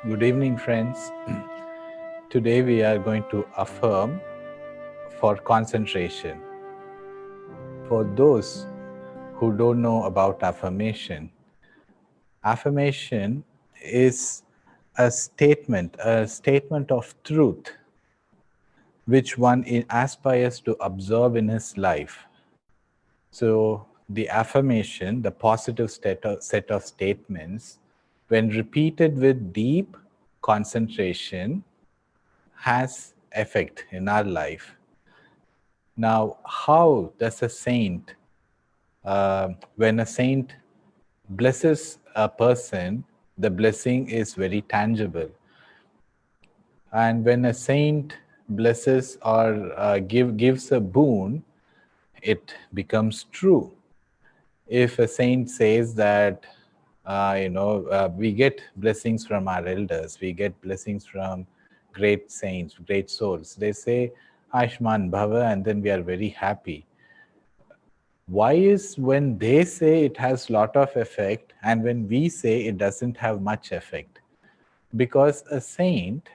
Good evening, friends. Today we are going to affirm for concentration. For those who don't know about affirmation, affirmation is a statement of truth which one aspires to observe in his life. So the affirmation, the positive set of statements, when repeated with deep concentration, has effect in our life. Now, how does a saint, when a saint blesses a person, the blessing is very tangible. And when a saint blesses or gives a boon, it becomes true. If a saint says that, we get blessings from our elders, we get blessings from great saints, great souls. They say, Ashman Bhava, and then we are very happy. Why is when they say it has lot of effect and when we say it doesn't have much effect? Because a saint,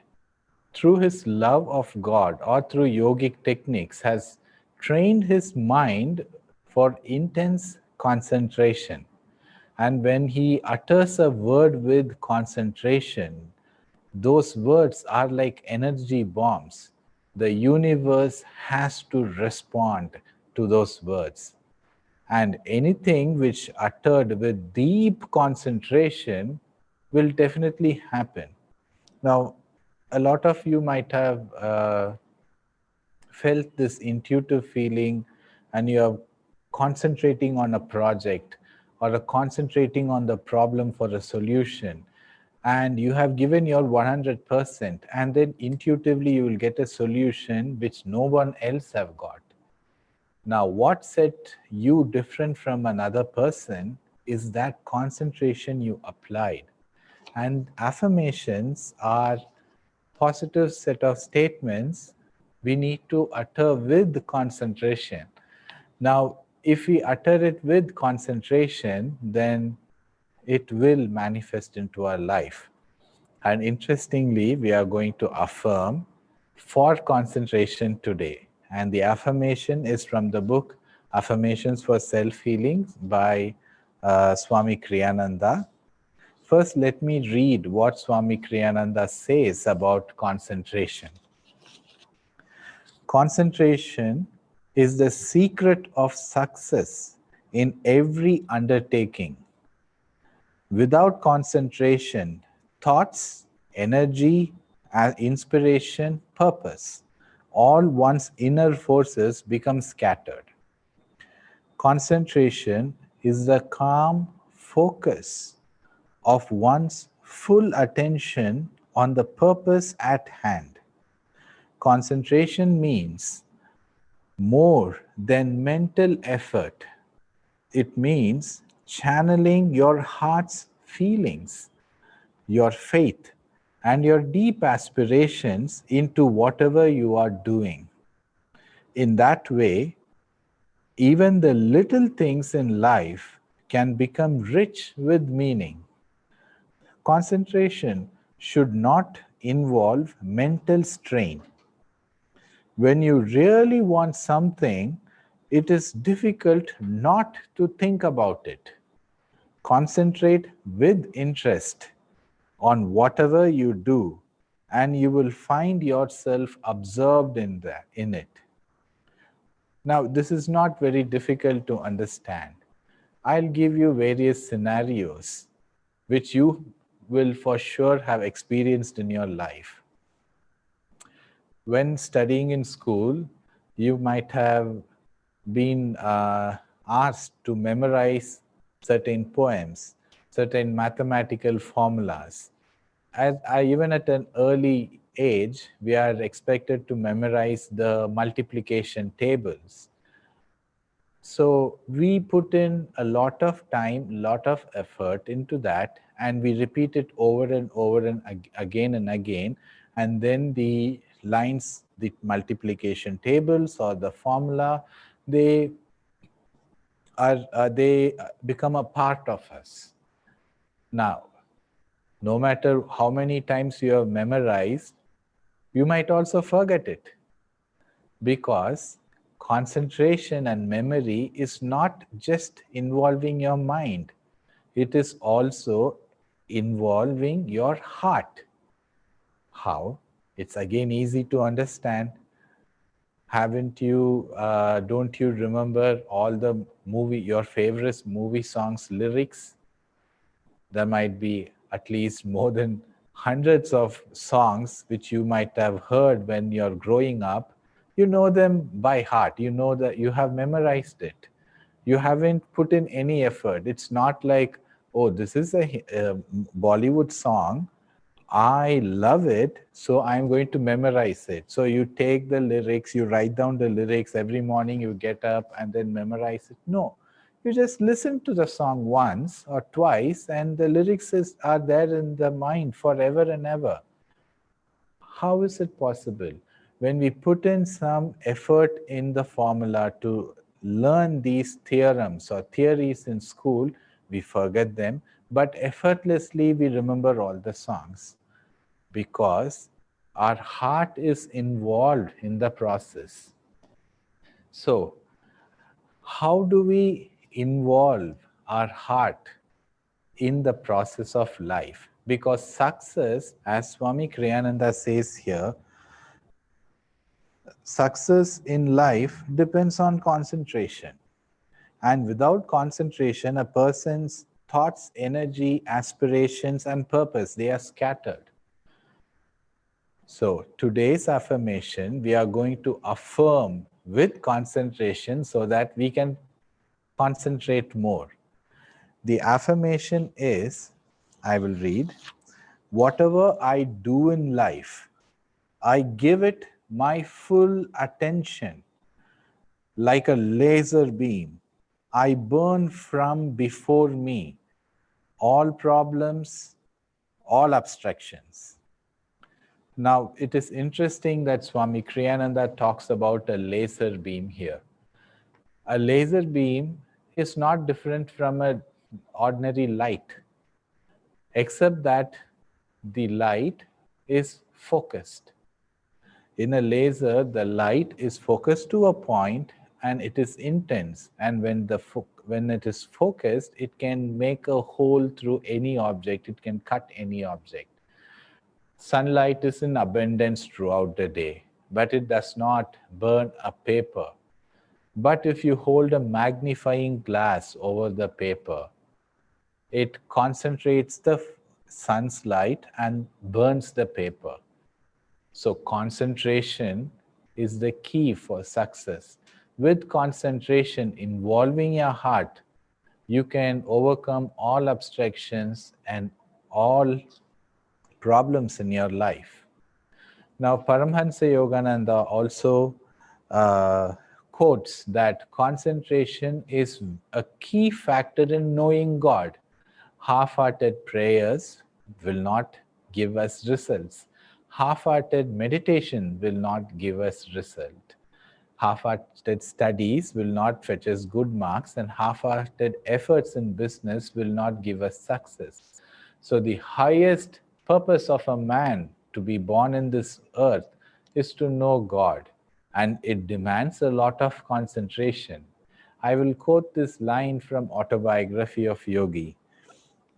through his love of God or through yogic techniques, has trained his mind for intense concentration. And when he utters a word with concentration, those words are like energy bombs. The universe has to respond to those words. And anything which uttered with deep concentration will definitely happen. Now, a lot of you might have felt this intuitive feeling, and you are concentrating on a project or concentrating on the problem for a solution, and you have given your 100%, and then intuitively you will get a solution which no one else have got. Now, what set you different from another person is that concentration you applied. And affirmations are positive set of statements we need to utter with concentration. Now, if we utter it with concentration, then it will manifest into our life. And interestingly, we are going to affirm for concentration today. And the affirmation is from the book Affirmations for Self-Healing by Swami Kriyananda. First, let me read what Swami Kriyananda says about concentration. Concentration is the secret of success in every undertaking. Without concentration, thoughts, energy, inspiration, purpose, all one's inner forces become scattered. Concentration is the calm focus of one's full attention on the purpose at hand. Concentration means more than mental effort. It means channeling your heart's feelings, your faith, and your deep aspirations into whatever you are doing. In that way, even the little things in life can become rich with meaning. Concentration should not involve mental strain. When you really want something, it is difficult not to think about it. Concentrate with interest on whatever you do, and you will find yourself absorbed in it. Now, this is not very difficult to understand. I'll give you various scenarios which you will for sure have experienced in your life. When studying in school, you might have been asked to memorize certain poems, certain mathematical formulas. Even at an early age, we are expected to memorize the multiplication tables. So we put in a lot of time, lot of effort into that, and we repeat it over and over and again and again. And then the lines, the multiplication tables or the formula, they become a part of us. Now, No matter how many times you have memorized, you might also forget it, because concentration and memory is not just involving your mind, it is also involving your heart. How? It's again easy to understand. Don't you remember all the your favorite movie songs lyrics? There might be at least more than hundreds of songs which you might have heard when you're growing up. You know them by heart. You know that you have memorized it. You haven't put in any effort. It's not like, oh, this is a Bollywood song, I love it, so I'm going to memorize it. So you take the lyrics, you write down the lyrics every morning, you get up and then memorize it. No, you just listen to the song once or twice, and the are there in the mind forever and ever. How is it possible? When we put in some effort in the formula to learn these theorems or theories in school, we forget them, but effortlessly we remember all the songs, because our heart is involved in the process. So, how do we involve our heart in the process of life? Because success, as Swami Kriyananda says here, success in life depends on concentration. And without concentration, a person's thoughts, energy, aspirations, and purpose, they are scattered. So today's affirmation, we are going to affirm with concentration so that we can concentrate more. The affirmation is, I will read, whatever I do in life, I give it my full attention. Like a laser beam, I burn from before me all problems, all obstructions. Now, it is interesting that Swami Kriyananda talks about a laser beam here. A laser beam is not different from an ordinary light, except that the light is focused. In a laser, the light is focused to a point and it is intense. And when it is focused, it can make a hole through any object. It can cut any object. Sunlight is in abundance throughout the day, but it does not burn a paper. But if you hold a magnifying glass over the paper, it concentrates the sun's light and burns the paper. So concentration is the key for success. With concentration involving your heart, you can overcome all obstructions and all problems in your life. Now, Paramhansa Yogananda also quotes that concentration is a key factor in knowing God. Half-hearted prayers will not give us results. Half-hearted meditation will not give us result. Half-hearted studies will not fetch us good marks, and half-hearted efforts in business will not give us success. So the highest purpose of a man to be born in this earth is to know God, and it demands a lot of concentration. I will quote this line from Autobiography of Yogi.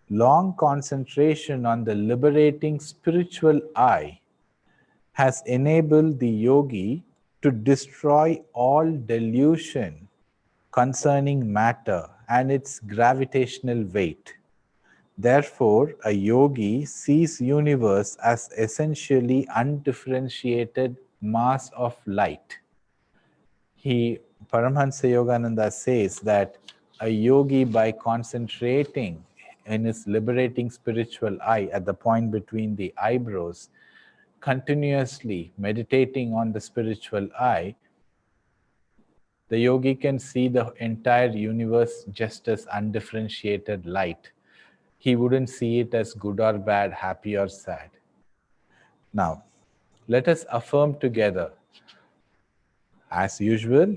Long concentration on the liberating spiritual I has enabled the yogi to destroy all delusion concerning matter and its gravitational weight. Therefore, a yogi sees universe as essentially undifferentiated mass of light. Paramhansa Yogananda says that a yogi, by concentrating in his liberating spiritual I at the point between the eyebrows, continuously meditating on the spiritual I, the yogi can see the entire universe just as undifferentiated light. He wouldn't see it as good or bad, happy or sad. Now, let us affirm together. As usual,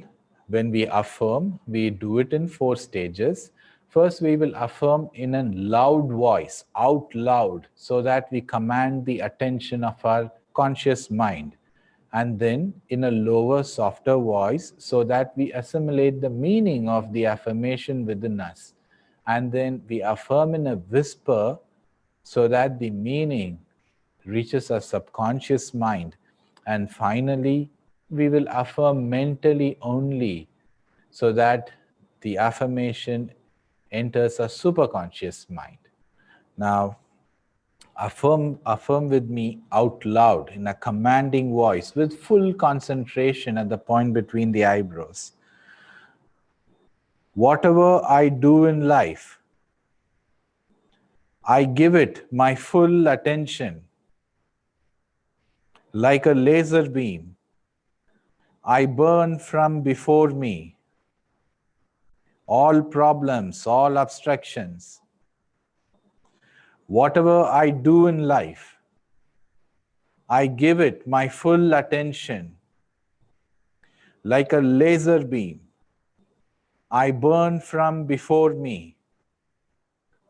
when we affirm, we do it in 4 stages. First, we will affirm in a loud voice, out loud, so that we command the attention of our conscious mind. And then in a lower, softer voice, so that we assimilate the meaning of the affirmation within us. And then we affirm in a whisper, so that the meaning reaches our subconscious mind. And finally, we will affirm mentally only, so that the affirmation enters a superconscious mind. Now, affirm with me out loud in a commanding voice with full concentration at the point between the eyebrows. Whatever I do in life, I give it my full attention. Like a laser beam, I burn from before me all problems, all obstructions. Whatever I do in life, I give it my full attention. Like a laser beam, I burn from before me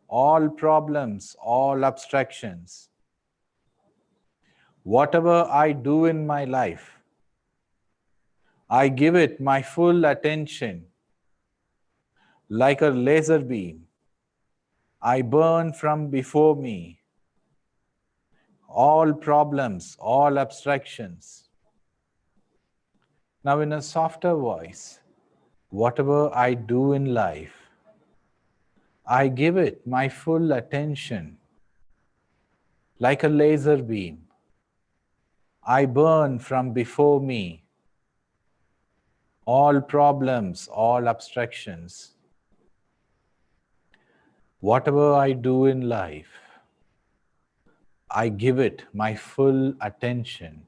all problems, all obstructions. Whatever I do in my life, I give it my full attention. Like a laser beam, I burn from before me all problems, all obstructions. Now, in a softer voice, whatever I do in life, I give it my full attention. Like a laser beam, I burn from before me all problems, all obstructions. Whatever I do in life, I give it my full attention.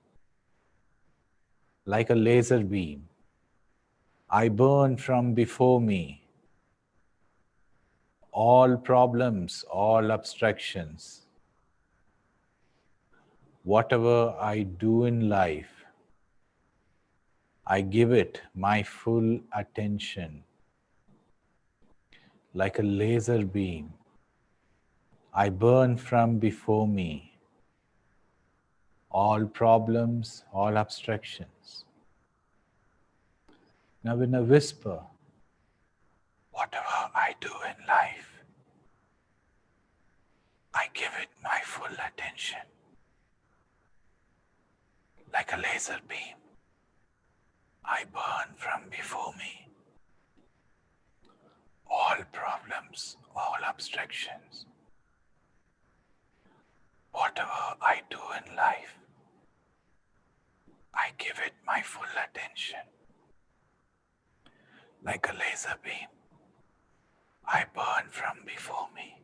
Like a laser beam, I burn from before me all problems, all obstructions. Whatever I do in life, I give it my full attention. Like a laser beam, I burn from before me all problems, all obstructions. Now, in a whisper, whatever I do in life, I give it my full attention. Like a laser beam, I burn from before me all problems, all obstructions. Whatever I do in life, I give it my full attention. Like a laser beam, I burn from before me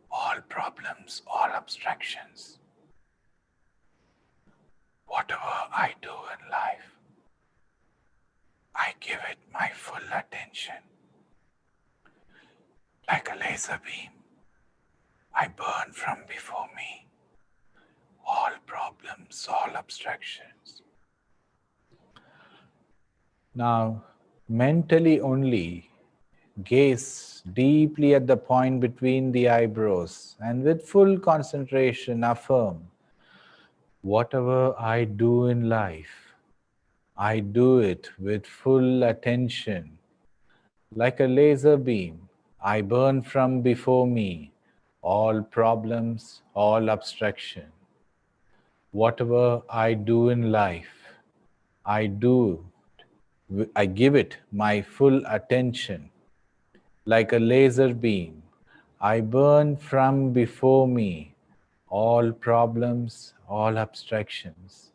all problems, all obstructions. Whatever I do in life, I give it my full attention. Like a laser beam, I burn from before me all problems, all obstructions. Now, mentally only, gaze deeply at the point between the eyebrows and with full concentration affirm, whatever I do in life, I do it with full attention. Like a laser beam, I burn from before me all problems, all obstruction. Whatever I do in life, I give it my full attention. Like a laser beam, I burn from before me all problems, all obstructions.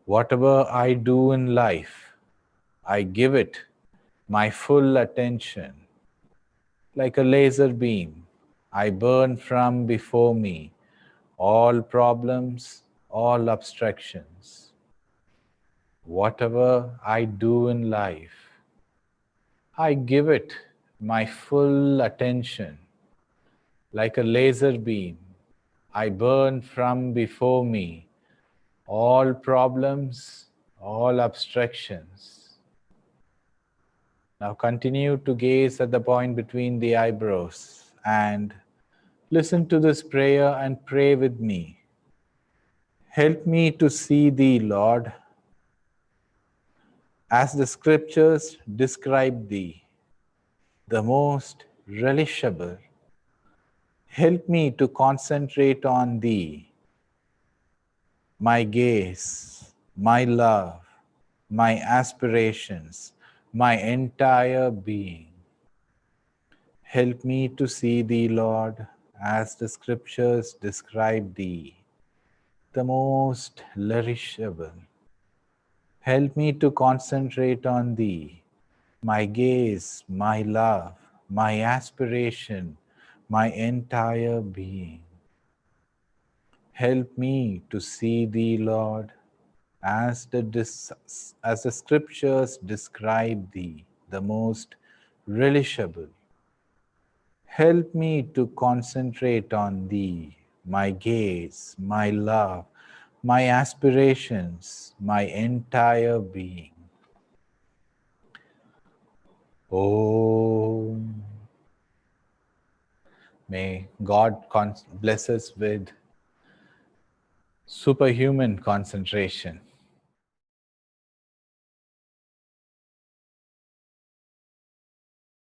Whatever I do in life, I give it my full attention. Like a laser beam, I burn from before me all problems, all obstructions. Whatever I do in life, I give it my full attention. Like a laser beam, I burn from before me all problems, all obstructions. Now continue to gaze at the point between the eyebrows and listen to this prayer and pray with me. Help me to see thee, Lord, as the scriptures describe thee, the most relishable. Help me to concentrate on thee, my gaze, my love, my aspirations, my entire being. Help me to see thee, Lord, as the scriptures describe thee, the most relishable. Help me to concentrate on thee, my gaze, my love, my aspiration, my entire being. Help me to see thee, Lord, as the scriptures describe thee, the most relishable. Help me to concentrate on thee, my gaze, my love, my aspirations, my entire being. Om. May God bless us with superhuman concentration.